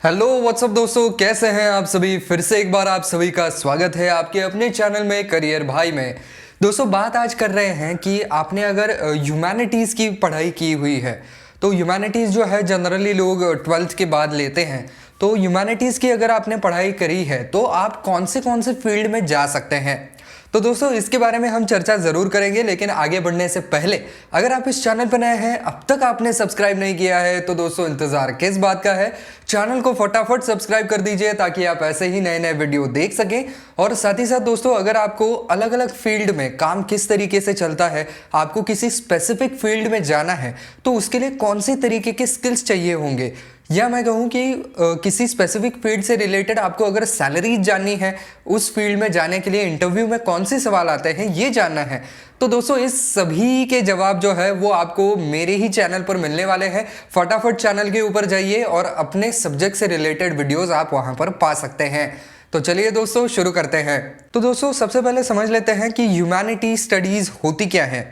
Hello what's up दोस्तों, कैसे हैं आप सभी। फिर से एक बार आप सभी का स्वागत है आपके अपने चैनल में करियर भाई में। दोस्तों, बात आज कर रहे हैं कि आपने अगर ह्यूमैनिटीज़ की पढ़ाई की हुई है तो ह्यूमैनिटीज़ जो है जनरली लोग 12th के बाद लेते हैं। तो ह्यूमैनिटीज़ की अगर आपने पढ़ाई करी है तो आप कौन से फील्ड में जा सकते हैं। तो दोस्तों, इसके बारे में हम चर्चा ज़रूर करेंगे, लेकिन आगे बढ़ने से पहले अगर आप इस चैनल पर नए हैं, अब तक आपने सब्सक्राइब नहीं किया है तो दोस्तों इंतज़ार किस बात का है। चैनल को फटाफट सब्सक्राइब कर दीजिए ताकि आप ऐसे ही नए नए वीडियो देख सकें। और साथ ही साथ दोस्तों, अगर आपको अलग अलग फील्ड में काम किस तरीके से चलता है, आपको किसी स्पेसिफिक फील्ड में जाना है तो उसके लिए कौन से तरीके के स्किल्स चाहिए होंगे, या मैं कहूँ कि किसी स्पेसिफिक फील्ड से रिलेटेड आपको अगर सैलरी जाननी है, उस फील्ड में जाने के लिए इंटरव्यू में कौन से सवाल आते हैं ये जानना है, तो दोस्तों इस सभी के जवाब जो है वो आपको मेरे ही चैनल पर मिलने वाले हैं। फटाफट चैनल के ऊपर जाइए और अपने सब्जेक्ट से रिलेटेड वीडियोस आप वहां पर पा सकते हैं। तो चलिए दोस्तों शुरू करते हैं। तो दोस्तों, सबसे पहले समझ लेते हैं कि ह्यूमैनिटी स्टडीज़ होती क्या है।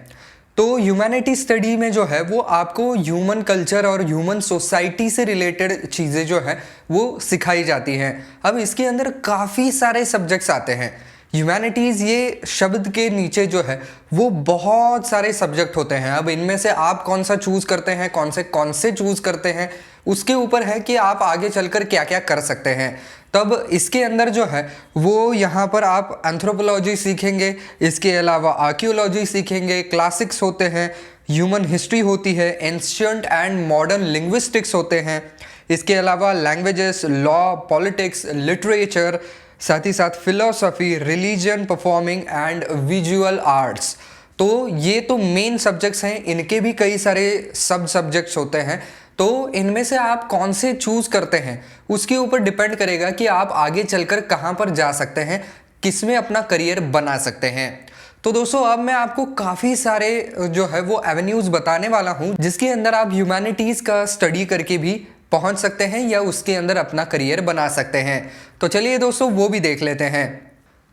तो ह्यूमैनिटी स्टडी में जो है वो आपको ह्यूमन कल्चर और ह्यूमन सोसाइटी से रिलेटेड चीज़ें जो है वो सिखाई जाती हैं। अब इसके अंदर काफ़ी सारे सब्जेक्ट्स आते हैं। ह्यूमैनिटीज़ ये शब्द के नीचे जो है वो बहुत सारे सब्जेक्ट होते हैं। अब इनमें से आप कौन सा चूज़ करते हैं, कौन से चूज़ करते हैं, उसके ऊपर है कि आप आगे चलकर क्या क्या कर सकते हैं। तब इसके अंदर जो है वो यहाँ पर आप एंथ्रोपोलॉजी सीखेंगे, इसके अलावा आर्कियोलॉजी सीखेंगे, क्लासिक्स होते हैं, ह्यूमन हिस्ट्री होती है, एंशियंट एंड मॉडर्न लिंग्विस्टिक्स होते हैं, इसके अलावा लैंग्वेजेस, लॉ, पॉलिटिक्स, लिटरेचर, साथ ही साथ philosophy, religion, performing and visual arts. तो ये तो मेन सब्जेक्ट्स हैं, इनके भी कई सारे सब सब्जेक्ट्स होते हैं। तो इनमें से आप कौन से चूज करते हैं उसके ऊपर डिपेंड करेगा कि आप आगे चलकर कहाँ पर जा सकते हैं, किस में अपना करियर बना सकते हैं। तो दोस्तों, अब मैं आपको काफ़ी सारे जो है वो एवेन्यूज़ बताने वाला हूँ जिसके अंदर आप ह्यूमैनिटीज़ का स्टडी करके भी पहुँच सकते हैं या उसके अंदर अपना करियर बना सकते हैं। तो चलिए दोस्तों वो भी देख लेते हैं।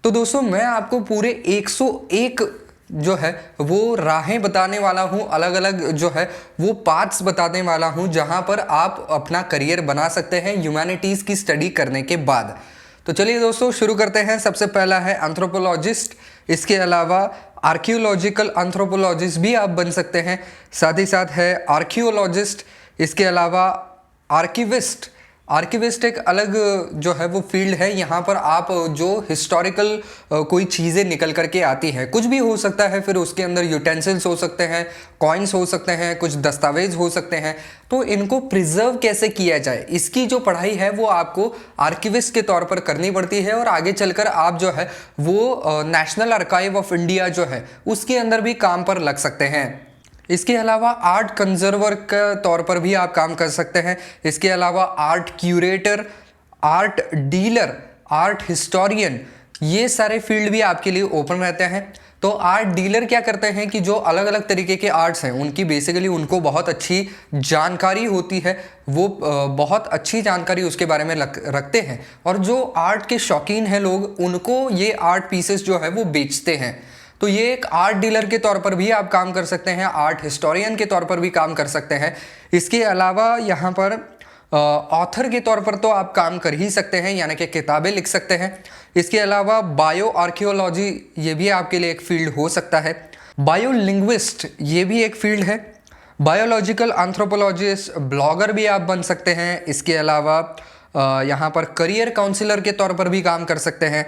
तो दोस्तों, मैं आपको पूरे 101 जो है वो राहें बताने वाला हूँ, अलग अलग जो है वो पाथ्स बताने वाला हूँ जहाँ पर आप अपना करियर बना सकते हैं ह्यूमैनिटीज़ की स्टडी करने के बाद। तो चलिए दोस्तों शुरू करते हैं। सबसे पहला है एंथ्रोपोलॉजिस्ट, इसके अलावा आर्कियोलॉजिकल एंथ्रोपोलॉजिस्ट भी आप बन सकते हैं, साथ ही साथ है आर्कियोलॉजिस्ट, इसके अलावा आर्किविस्ट। आर्किविस्ट एक अलग जो है वो फील्ड है, यहाँ पर आप जो हिस्टोरिकल कोई चीज़ें निकल करके आती हैं, कुछ भी हो सकता है, फिर उसके अंदर यूटेंसिल्स हो सकते हैं, कॉइन्स हो सकते हैं, कुछ दस्तावेज हो सकते हैं, तो इनको प्रिजर्व कैसे किया जाए इसकी जो पढ़ाई है वो आपको आर्किविस्ट के तौर पर करनी पड़ती है। और आगे चलकर आप जो है वो नेशनल आर्काइव ऑफ इंडिया जो है उसके अंदर भी काम पर लग सकते हैं। इसके अलावा आर्ट कंजर्वर के तौर पर भी आप काम कर सकते हैं। इसके अलावा art curator, art dealer, art historian, ये सारे फील्ड भी आपके लिए ओपन रहते हैं। तो आर्ट डीलर क्या करते हैं कि जो अलग अलग तरीके के आर्ट्स हैं उनकी बेसिकली उनको बहुत अच्छी जानकारी होती है, वो बहुत अच्छी जानकारी उसके बारे में रखते हैं, और जो आर्ट के शौकीन हैं लोग उनको ये आर्ट पीसेस जो है वो बेचते हैं। तो ये एक आर्ट डीलर के तौर पर भी आप काम कर सकते हैं, आर्ट हिस्टोरियन के तौर पर भी काम कर सकते हैं। इसके अलावा यहाँ पर ऑथर के तौर पर तो आप काम कर ही सकते हैं, यानी कि किताबें लिख सकते हैं। इसके अलावा बायो आर्कियोलॉजी, ये भी आपके लिए एक फील्ड हो सकता है। बायो लिंग्विस्ट, ये भी एक फील्ड है। बायोलॉजिकल एंथ्रोपोलॉजिस्ट, ब्लॉगर भी आप बन सकते हैं। इसके अलावा यहाँ पर करियर काउंसलर के तौर पर भी काम कर सकते हैं।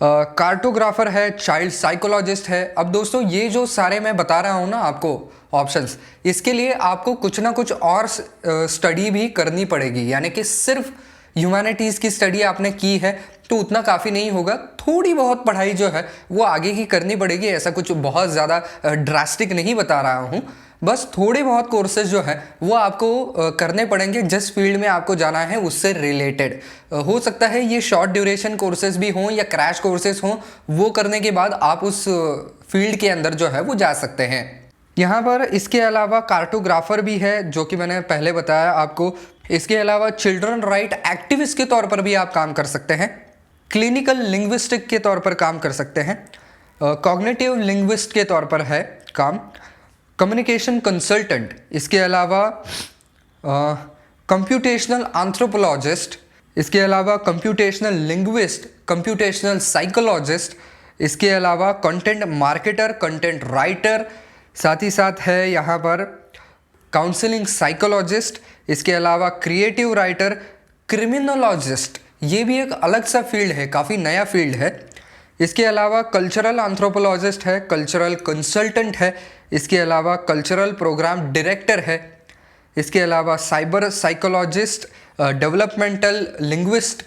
कार्टोग्राफर है, चाइल्ड साइकोलॉजिस्ट है। अब दोस्तों, ये जो सारे मैं बता रहा हूँ ना आपको ऑप्शंस, इसके लिए आपको कुछ ना कुछ और स्टडी भी करनी पड़ेगी, यानी कि सिर्फ ह्यूमैनिटीज़ की स्टडी आपने की है तो उतना काफ़ी नहीं होगा, थोड़ी बहुत पढ़ाई जो है वो आगे की करनी पड़ेगी। ऐसा कुछ बहुत ज़्यादा ड्रास्टिक नहीं बता रहा हूँ, बस थोड़े बहुत कोर्सेज जो है वो आपको करने पड़ेंगे जिस फील्ड में आपको जाना है उससे रिलेटेड। हो सकता है ये शॉर्ट ड्यूरेशन कोर्सेज भी हों या क्रैश कोर्सेज हों, वो करने के बाद आप उस फील्ड के अंदर जो है वो जा सकते हैं। यहाँ पर इसके अलावा कार्टोग्राफर भी है जो कि मैंने पहले बताया आपको। इसके अलावा चिल्ड्रन राइट एक्टिविस्ट के तौर पर भी आप काम कर सकते हैं। क्लिनिकल लिंग्विस्टिक के तौर पर काम कर सकते हैं। कॉग्निटिव लिंग्विस्ट के तौर पर है काम। कम्युनिकेशन कंसल्टेंट, इसके अलावा कंप्यूटेशनल एंथ्रोपोलॉजिस्ट, इसके अलावा कंप्यूटेशनल लिंग्विस्ट, कंप्यूटेशनल साइकोलॉजिस्ट, इसके अलावा कंटेंट मार्केटर, कंटेंट राइटर, साथ ही साथ है यहाँ पर काउंसलिंग साइकोलॉजिस्ट, इसके अलावा क्रिएटिव राइटर, क्रिमिनोलॉजिस्ट, ये भी एक अलग सा फील्ड है, काफ़ी नया फील्ड है। इसके अलावा कल्चरल एंथ्रोपोलॉजिस्ट है, कल्चरल कंसल्टेंट है, इसके अलावा कल्चरल प्रोग्राम डायरेक्टर है, इसके अलावा cyber psychologist, developmental linguist,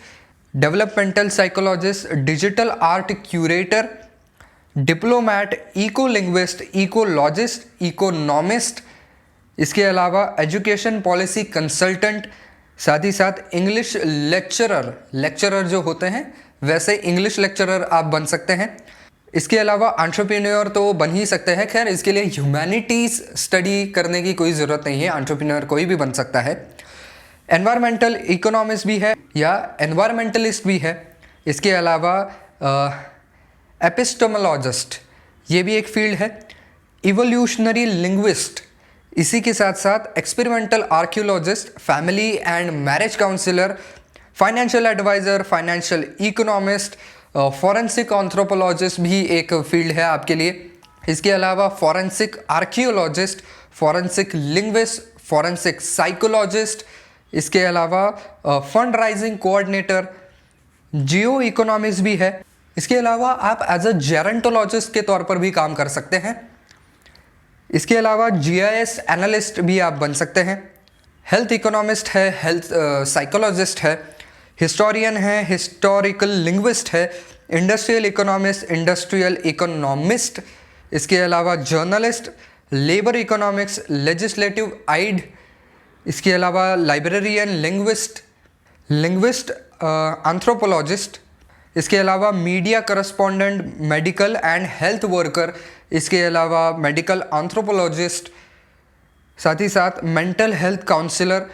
developmental psychologist, digital art curator, diplomat, eco linguist, ecologist, economist, इसके अलावा एजुकेशन पॉलिसी कंसल्टेंट, साथ ही साथ इंग्लिश लेक्चरर जो होते हैं वैसे इंग्लिश लेक्चरर आप बन सकते हैं। इसके अलावा एंटरप्रेन्योर तो बन ही सकते हैं, खैर इसके लिए ह्यूमैनिटीज़ स्टडी करने की कोई ज़रूरत नहीं है, एंटरप्रेन्योर कोई भी बन सकता है। एनवायरमेंटल इकोनॉमिस्ट भी है या एनवायरमेंटलिस्ट भी है। इसके अलावा एपिस्टोमोलॉजिस्ट, ये भी एक फील्ड है। इवोल्यूशनरी लिंग्विस्ट, इसी के साथ साथ experimental archaeologist, family and marriage counsellor, financial adviser, financial economist, forensic anthropologist भी एक फील्ड है आपके लिए। इसके अलावा forensic archaeologist, forensic linguist, forensic psychologist, इसके अलावा fund raising coordinator, geo economist भी है। इसके अलावा आप एज अ जेरेंटोलॉजिस्ट के तौर पर भी काम कर सकते हैं। इसके अलावा जीआईएस एनालिस्ट भी आप बन सकते हैं। हेल्थ इकोनॉमिस्ट है, हेल्थ साइकोलॉजिस्ट है, हिस्टोरियन है, हिस्टोरिकल लिंग्विस्ट है, इंडस्ट्रियल इकोनॉमिस्ट, इंडस्ट्रियल इकोनॉमिस्ट, इसके अलावा journalist, labour economics, legislative aide, इसके अलावा लाइब्रेरियन, लिंग्विस्ट एंथ्रोपोलॉजिस्ट, इसके अलावा media correspondent, medical and health worker, इसके अलावा मेडिकल एंथ्रोपोलॉजिस्ट, साथ ही साथ mental health counsellor,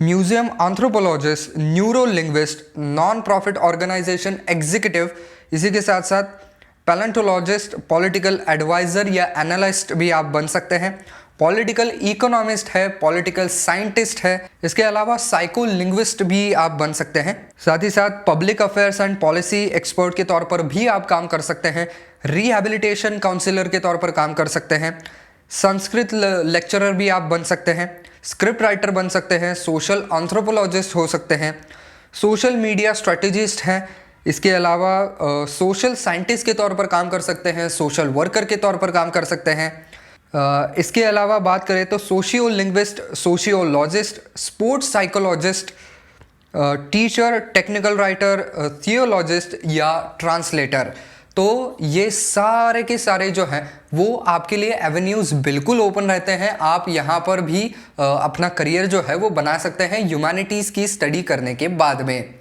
museum anthropologist, neuro linguist, non profit organisation executive, इसी के साथ साथ पैलेंटोलॉजिस्ट, पॉलिटिकल एडवाइज़र या एनालिस्ट भी आप बन सकते हैं। पॉलिटिकल इकोनॉमिस्ट है, पॉलिटिकल साइंटिस्ट है, इसके अलावा साइको लिंग्विस्ट भी आप बन सकते हैं। साथ ही साथ public affairs and policy expert के तौर पर भी आप काम कर सकते हैं। रिहैबिलिटेशन काउंसलर के तौर पर काम कर सकते हैं। संस्कृत लेक्चरर भी आप बन सकते हैं। स्क्रिप्ट राइटर बन सकते हैं। सोशल एंथ्रोपोलॉजिस्ट हो सकते हैं। सोशल मीडिया स्ट्रेटेजिस्ट हैं। इसके अलावा सोशल साइंटिस्ट के तौर पर काम कर सकते हैं। सोशल वर्कर के तौर पर काम कर सकते हैं। इसके अलावा बात करें तो socio linguist, sociologist, sports psychologist, teacher, technical writer, theologist या ट्रांसलेटर, तो ये सारे के सारे जो हैं वो आपके लिए एवेन्यूज़ बिल्कुल ओपन रहते हैं। आप यहाँ पर भी अपना करियर जो है वो बना सकते हैं ह्यूमैनिटीज़ की स्टडी करने के बाद में।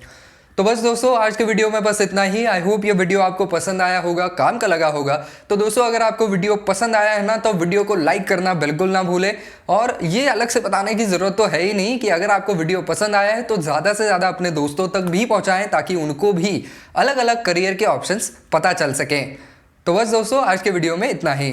तो बस दोस्तों, आज के वीडियो में बस इतना ही। आई होप ये वीडियो आपको पसंद आया होगा, काम का लगा होगा। तो दोस्तों, अगर आपको वीडियो पसंद आया है ना, तो वीडियो को लाइक करना बिल्कुल ना भूलें। और ये अलग से बताने की ज़रूरत तो है ही नहीं कि अगर आपको वीडियो पसंद आया है तो ज़्यादा से ज़्यादा अपने दोस्तों तक भी पहुँचाएँ, ताकि उनको भी अलग अलग करियर के ऑप्शंस पता चल सकें। तो बस दोस्तों, आज के वीडियो में इतना ही।